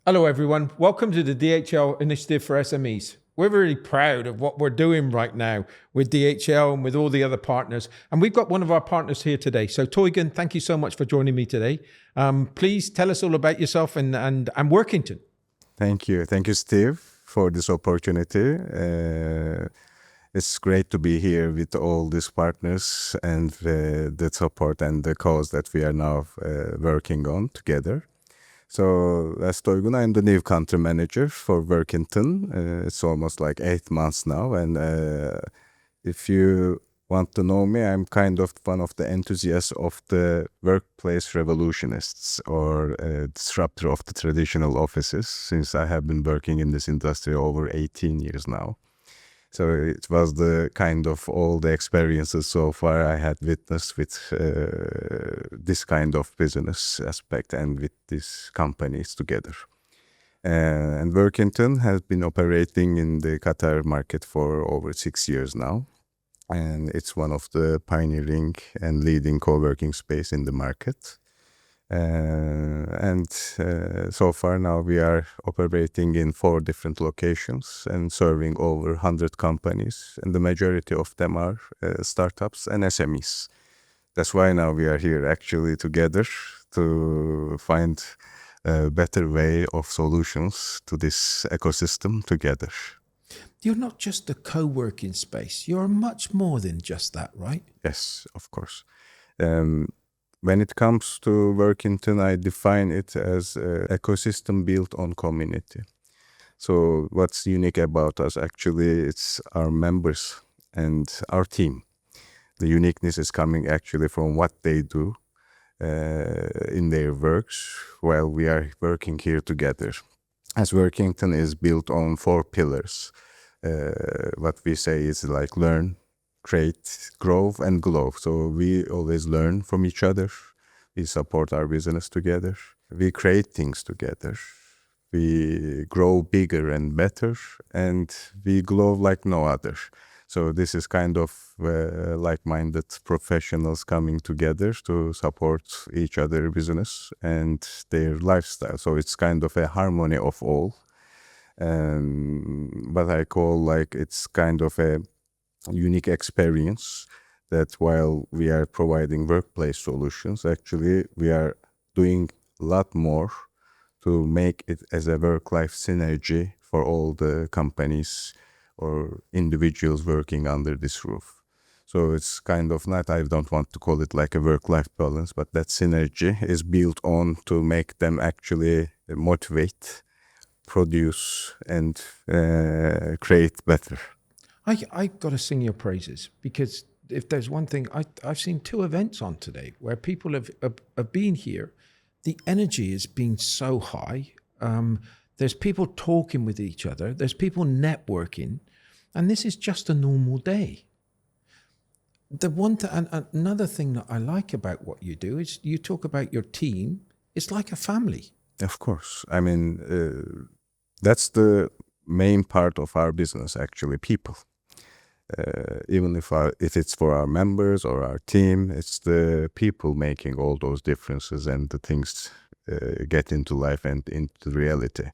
Hello, everyone. Welcome to the DHL initiative for SMEs. We're really proud of what we're doing right now with DHL and with all the other partners. And we've got one of our partners here today. So Toygun, thank you so much for joining me today. Please tell us all about yourself and Workinton. Thank you. Thank you, Steve, for this opportunity. It's great to be here with all these partners and the support and the cause that we are now working on together. So, as Toygun, I'm the new country manager for Workinton. It's almost like 8 months now. And if you want to know me, I'm kind of one of the enthusiasts of the workplace revolutionists or disruptor of the traditional offices, since I have been working in this industry over 18 years now. So it was the kind of all the experiences so far I had witnessed with this kind of business aspect and with these companies together. And Workinton has been operating in the Qatar market for over 6 years now. And it's one of the pioneering and leading co-working space in the market. So far now we are operating in 4 different locations and serving over 100 companies, and the majority of them are startups and SMEs. That's why now we are here actually together to find a better way of solutions to this ecosystem together. You're not just a co-working space. You're much more than just that, right? Yes, of course. When it comes to Workinton, I define it as an ecosystem built on community. So what's unique about us, actually, it's our members and our team. The uniqueness is coming actually from what they do in their works while we are working here together. As Workinton is built on 4 pillars. What we say is like learn, create, grow, and glow. So we always learn from each other. We support our business together. We create things together. We grow bigger and better, and we glow like no other. So this is kind of like-minded professionals coming together to support each other business and their lifestyle. So it's kind of a harmony of all. What I call like it's kind of a unique experience that while we are providing workplace solutions, actually we are doing a lot more to make it as a work-life synergy for all the companies or individuals working under this roof. So it's kind of not, I don't want to call it like a work-life balance, but that synergy is built on to make them actually motivate, produce, and create better. I got to sing your praises, because if there's one thing, I've seen 2 events on today where people have been here. The energy has been so high. There's people talking with each other. There's people networking. And this is just a normal day. Another thing that I like about what you do is you talk about your team. It's like a family. Of course. I mean, that's the main part of our business, actually, people. Even if it's for our members or our team, it's the people making all those differences and the things get into life and into reality.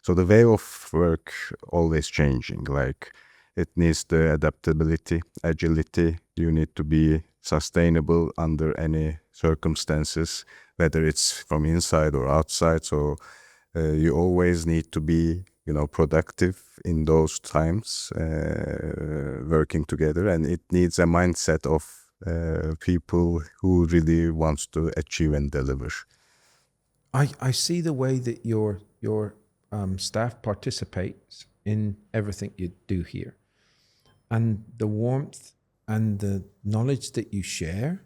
So the way of work always changing, like it needs the adaptability, agility. You need to be sustainable under any circumstances, whether it's from inside or outside. So you always need to be productive in those times, working together, and it needs a mindset of people who really wants to achieve and deliver. I see the way that your staff participates in everything you do here, and the warmth and the knowledge that you share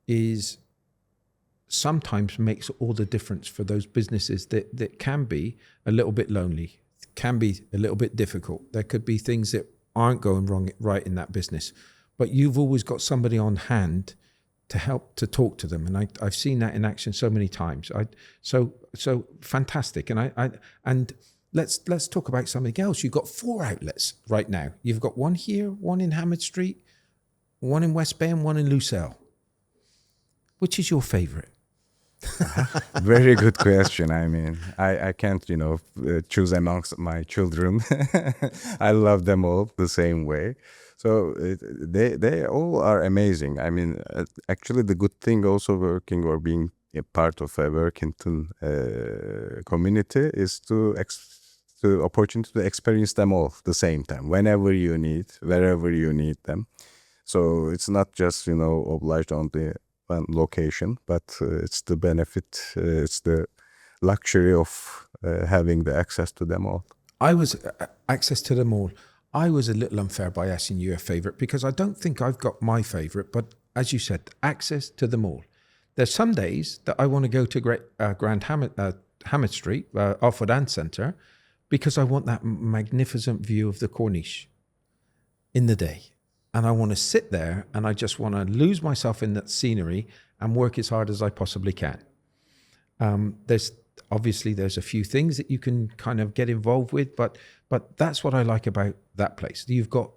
is sometimes makes all the difference for those businesses that can be a little bit lonely, can be a little bit difficult. There could be things that aren't going right in that business, but you've always got somebody on hand to help to talk to them, and I've seen that in action so many times. So fantastic, and let's talk about something else. You've got 4 outlets right now. You've got one here, one in Hamid Street, one in West Bay, and one in Lucelle. Which is your favorite? Very good question. I mean, I can't, choose amongst my children. I love them all the same way. So they all are amazing. I mean, actually, the good thing also working or being a part of a Workinton community is to opportunity to experience them all the same time, whenever you need, wherever you need them. So it's not just obliged on the one location, but it's the benefit, it's the luxury of having the access to them all. I was access to them all. I was a little unfair by asking you a favorite because I don't think I've got my favorite, but as you said, access to them all. There's some days that I want to go to Grand Hamid Street, Alfredan Centre, because I want that magnificent view of the Corniche in the day. And I want to sit there and I just want to lose myself in that scenery and work as hard as I possibly can. There's a few things that you can kind of get involved with, but that's what I like about that place. You've got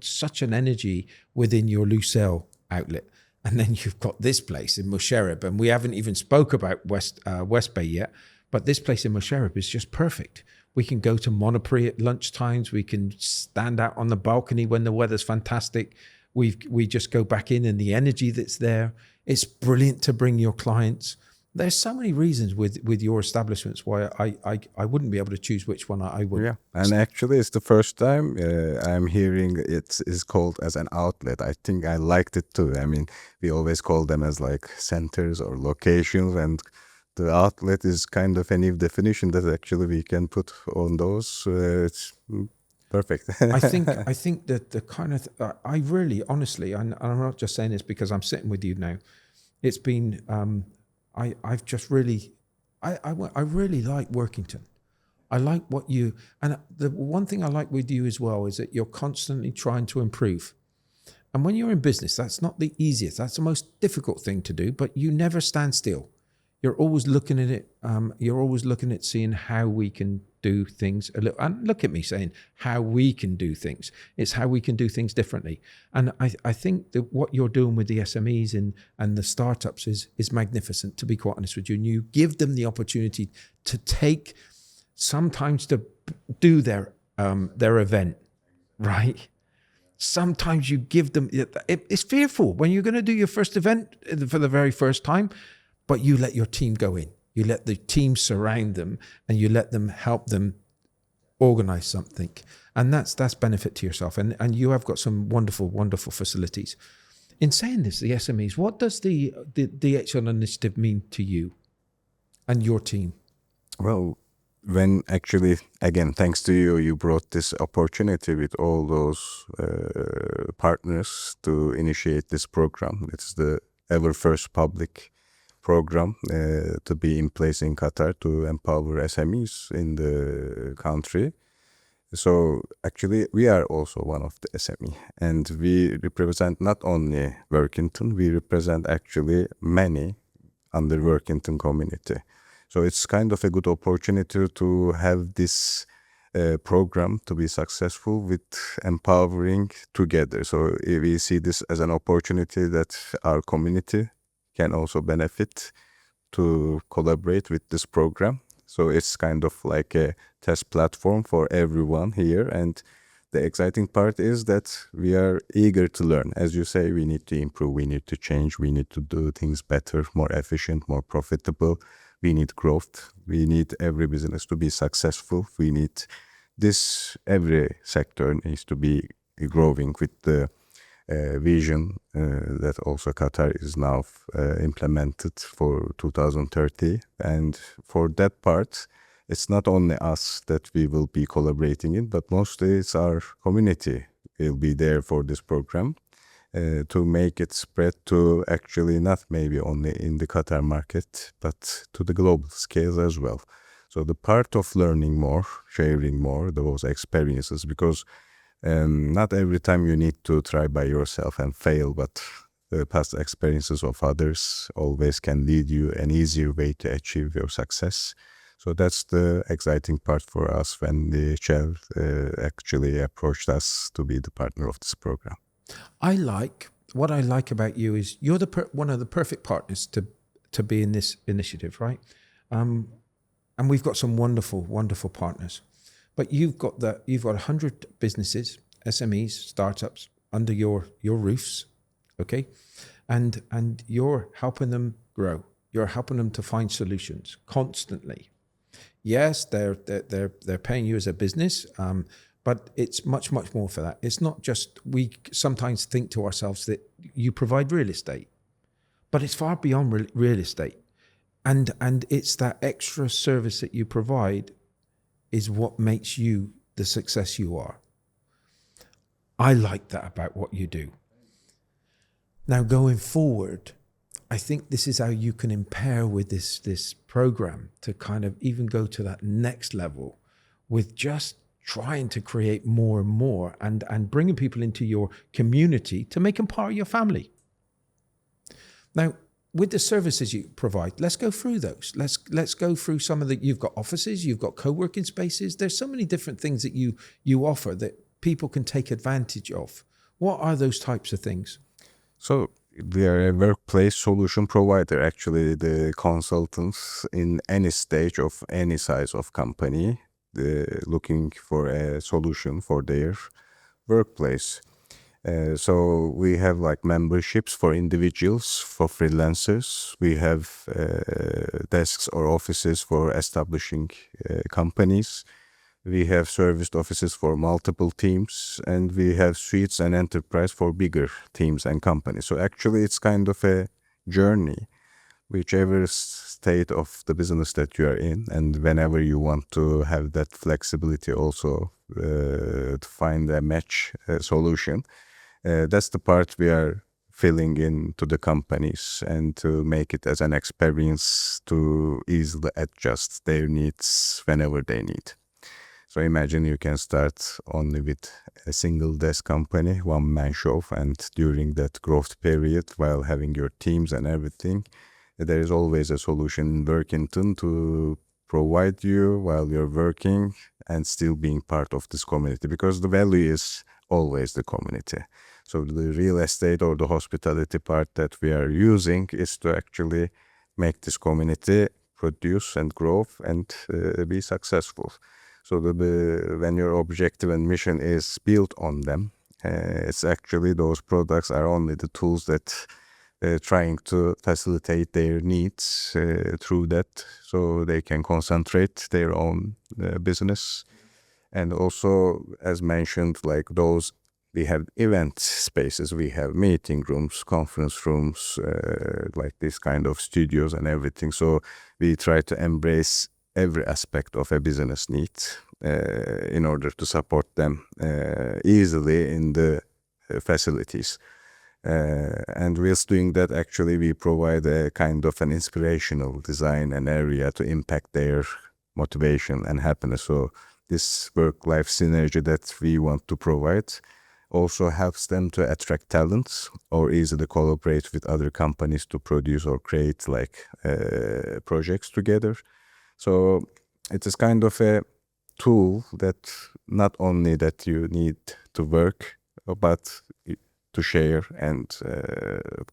such an energy within your Lucelle outlet, and then you've got this place in Musharraf, and we haven't even spoke about West Bay yet, but this place in Musharraf is just perfect. We can go to Monoprix at lunchtimes. We can stand out on the balcony when the weather's fantastic. We just go back in, and the energy that's there, it's brilliant to bring your clients. There's so many reasons with your establishments why I wouldn't be able to choose which one I would. Yeah, and actually it's the first time I'm hearing it is called as an outlet. I think I liked it too. I mean, we always call them as like centers or locations, and the outlet is kind of a new definition that actually we can put on those. It's perfect. I think that the kind of I really honestly, and I'm not just saying this because I'm sitting with you now. It's been I've just really I really like Workington. I like what you, and the one thing I like with you as well is that you're constantly trying to improve. And when you're in business, that's not the easiest. That's the most difficult thing to do, but you never stand still. You're always looking at it. You're always looking at seeing how we can do things a little. And look at me saying how we can do things. It's how we can do things differently. And I think that what you're doing with the SMEs and the startups is magnificent, to be quite honest with you. And you give them the opportunity to take sometimes to do their event, right? Sometimes you give them. It's fearful when you're going to do your first event for the very first time. But you let your team go in. You let the team surround them, and you let them help them organize something. And that's benefit to yourself. And you have got some wonderful, wonderful facilities. In saying this, the SMEs, what does the DHL initiative mean to you and your team? Well, when actually, again, thanks to you, you brought this opportunity with all those partners to initiate this program. It's the ever first public program to be in place in Qatar to empower SMEs in the country. So actually we are also one of the SME, and we represent not only Workinton, we represent actually many under Workinton community. So it's kind of a good opportunity to have this program to be successful with empowering together. So we see this as an opportunity that our community can also benefit to collaborate with this program. So it's kind of like a test platform for everyone here. And the exciting part is that we are eager to learn. As you say, we need to improve, we need to change, we need to do things better, more efficient, more profitable. We need growth. We need every business to be successful. We need this, every sector needs to be growing with the vision that also Qatar is now implemented for 2030. And for that part, it's not only us that we will be collaborating in, but mostly it's our community will be there for this program to make it spread to actually not maybe only in the Qatar market, but to the global scale as well. So the part of learning more, sharing more, those experiences, because not every time you need to try by yourself and fail, but the past experiences of others always can lead you an easier way to achieve your success. So that's the exciting part for us when the chair actually approached us to be the partner of this program. What I like about you is you're one of the perfect partners to be in this initiative, right? And we've got some wonderful partners. But you've got 100 businesses, SMEs, startups under your roofs, okay? And you're helping them grow. You're helping them to find solutions constantly. Yes, they're paying you as a business, but it's much more for that. It's not just, we sometimes think to ourselves that you provide real estate, but it's far beyond real estate. And it's that extra service that you provide is what makes you the success you are. I like that about what you do. Now, going forward, I think this is how you can impair with this program to kind of even go to that next level with just trying to create more and more and bringing people into your community to make them part of your family. Now, with the services you provide, let's go through those. Let's go through some of the, you've got offices, you've got co-working spaces. There's so many different things that you offer that people can take advantage of. What are those types of things? So we are a workplace solution provider, actually the consultants in any stage of any size of company looking for a solution for their workplace. So we have like memberships for individuals, for freelancers. We have desks or offices for establishing companies. We have serviced offices for multiple teams, and we have suites and enterprise for bigger teams and companies. So actually it's kind of a journey, whichever state of the business that you are in, and whenever you want to have that flexibility also to find a match solution. That's the part we are filling in to the companies and to make it as an experience to easily adjust their needs whenever they need. So imagine you can start only with a single desk company, one-man show, and during that growth period, while having your teams and everything, there is always a solution in Workinton to provide you while you're working and still being part of this community, because the value is always the community. So the real estate or the hospitality part that we are using is to actually make this community produce and grow and be successful. So when your objective and mission is built on them, it's actually those products are only the tools that trying to facilitate their needs through that, so they can concentrate their own business. And also, as mentioned, like those, we have event spaces, we have meeting rooms, conference rooms, like this kind of studios and everything. So we try to embrace every aspect of a business need in order to support them easily in the facilities. And whilst doing that, actually we provide a kind of an inspirational design and area to impact their motivation and happiness. So this work-life synergy that we want to provide also helps them to attract talents or easily collaborate with other companies to produce or create like projects together. So it is kind of a tool that not only that you need to work, but to share and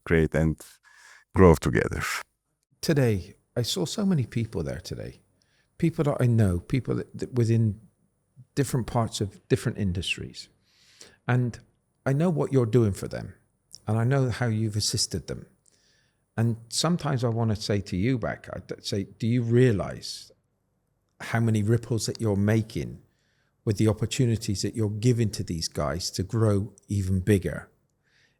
create and grow together. Today, I saw so many people there today. People that I know, people that within different parts of different industries. And I know what you're doing for them. And I know how you've assisted them. And sometimes I want to say to you back, I'd say, do you realize how many ripples that you're making with the opportunities that you're giving to these guys to grow even bigger?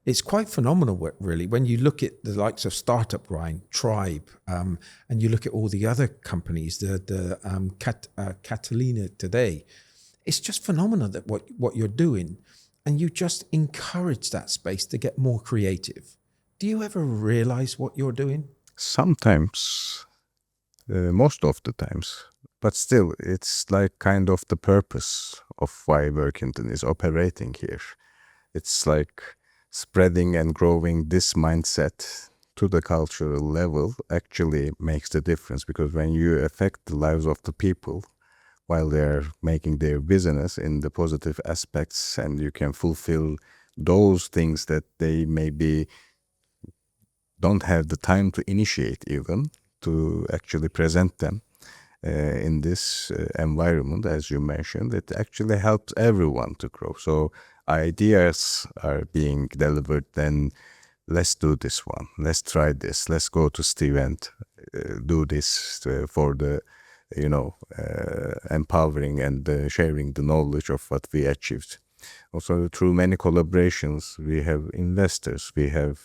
It's quite phenomenal, really, when you look at the likes of StartUpQatar, Tribe, and you look at all the other companies, the Catalina today. It's just phenomenal that what you're doing, and you just encourage that space to get more creative. Do you ever realize what you're doing? Sometimes, most of the times, but still, it's like kind of the purpose of why Workinton is operating here. It's like spreading and growing this mindset to the cultural level actually makes the difference, because when you affect the lives of the people while they're making their business in the positive aspects, and you can fulfill those things that they maybe don't have the time to initiate even to actually present them in this environment, as you mentioned. It actually helps everyone to grow. So ideas are being delivered, then let's do this one, let's try this, let's go to Steve and do this for the empowering and sharing the knowledge of what we achieved. Also, through many collaborations, we have investors, we have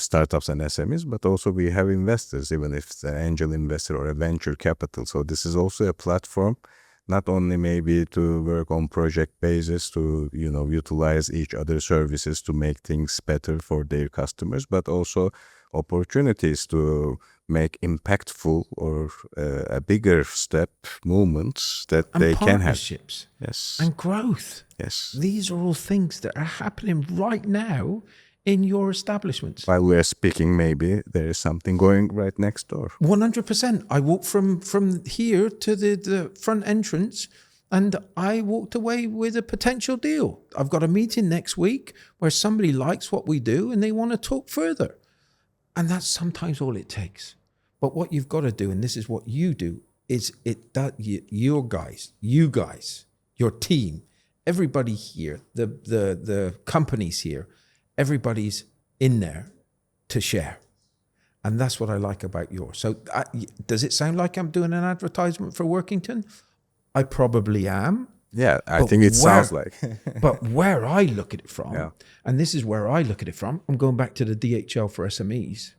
startups and SMEs, but also we have investors, even if it's an angel investor or a venture capital. So this is also a platform, not only maybe to work on project basis, to utilize each other's services to make things better for their customers, but also opportunities to make impactful or a bigger step movements that and they can have. Partnerships. Yes. And growth. Yes. These are all things that are happening right now in your establishments. While we're speaking, maybe there is something going right next door. 100%. I walked from here to the front entrance, and I walked away with a potential deal. I've got a meeting next week where somebody likes what we do and they want to talk further. And that's sometimes all it takes. But what you've got to do, and this is what you do, is you guys, your team, everybody here, the companies here, everybody's in there to share. And that's what I like about yours. So does it sound like I'm doing an advertisement for Workinton? I probably am. Yeah, I think it sounds like. But where I look at it from, Yeah. and this is where I look at it from, I'm going back to the DHL for SMEs.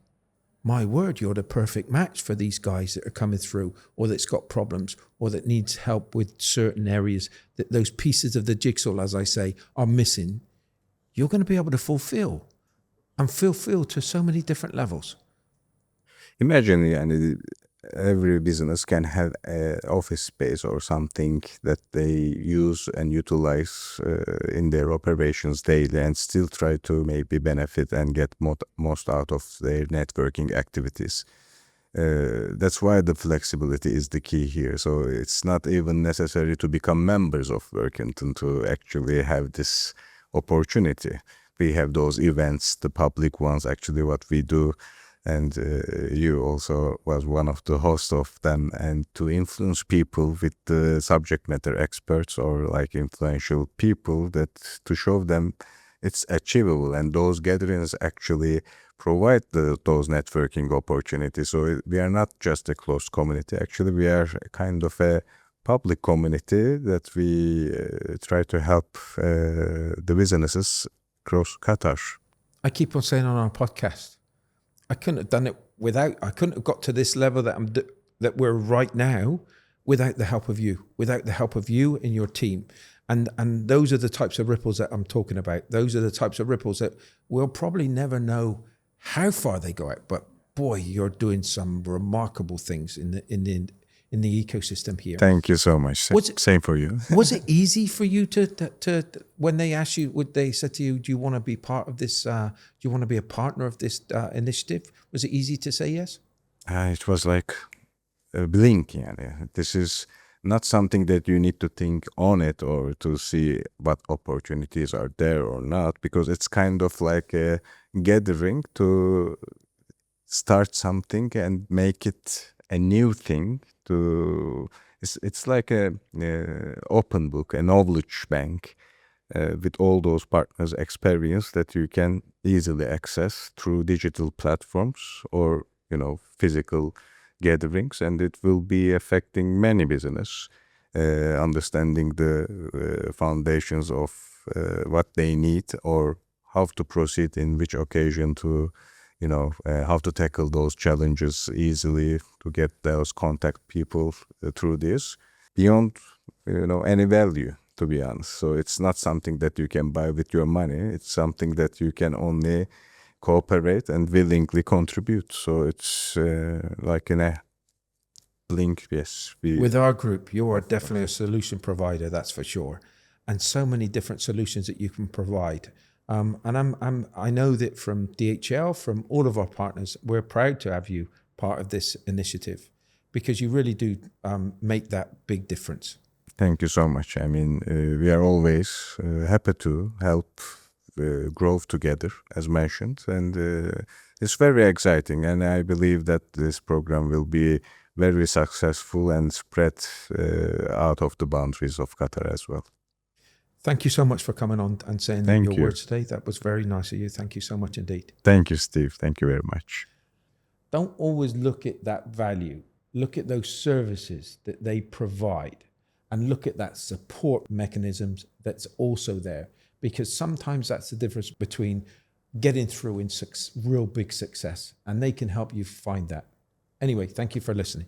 My word, you're the perfect match for these guys that are coming through, or that's got problems, or that needs help with certain areas, that those pieces of the jigsaw, as I say, are missing. You're going to be able to fulfill to so many different levels. Imagine every business can have an office space or something that they use and utilize in their operations daily, and still try to maybe benefit and get most out of their networking activities. That's why the flexibility is the key here. So it's not even necessary to become members of Workinton to actually have this opportunity. We have those events, the public ones, actually what we do. And you also was one of the hosts of them, and to influence people with the subject matter experts or like influential people, that to show them it's achievable, and those gatherings actually provide those networking opportunities. So we are not just a closed community. Actually, we are kind of a public community that we try to help the businesses across Qatar. I keep on saying on our podcast, I couldn't have done it I couldn't have got to this level that we're right now without the help of you and your team. And those are the types of ripples that I'm talking about. Those are the types of ripples that we'll probably never know how far they go out. But boy, you're doing some remarkable things in the ecosystem here. Thank you so much. Same for you. Was it easy for you to when they asked you, they said to you, do you want to be part of this? Do you want to be a partner of this initiative? Was it easy to say yes? It was like a blink. Yani. This is not something that you need to think on it or to see what opportunities are there or not, because it's kind of like a gathering to start something and make it a new thing. It's like a open book, a knowledge bank with all those partners' experience that you can easily access through digital platforms or physical gatherings, and it will be affecting many business, understanding the foundations of what they need or how to proceed in which occasion to how to tackle those challenges easily, to get those contact people through this beyond any value, to be honest. So it's not something that you can buy with your money. It's something that you can only cooperate and willingly contribute. So it's like in a link. Yes, with our group, you are definitely a solution provider, that's for sure, and so many different solutions that you can provide. And I know that from DHL, from all of our partners, we're proud to have you part of this initiative, because you really do make that big difference. Thank you so much. I mean, we are always happy to help grow together, as mentioned. And it's very exciting. And I believe that this program will be very successful and spread out of the boundaries of Qatar as well. Thank you so much for coming on and saying Thank your you. words today. That was very nice of you. Thank you so much indeed. Thank you, Steve. Thank you very much. Don't always look at that value. Look at those services that they provide and look at that support mechanisms that's also there, because sometimes that's the difference between getting through in real big success, and they can help you find that. Anyway, thank you for listening.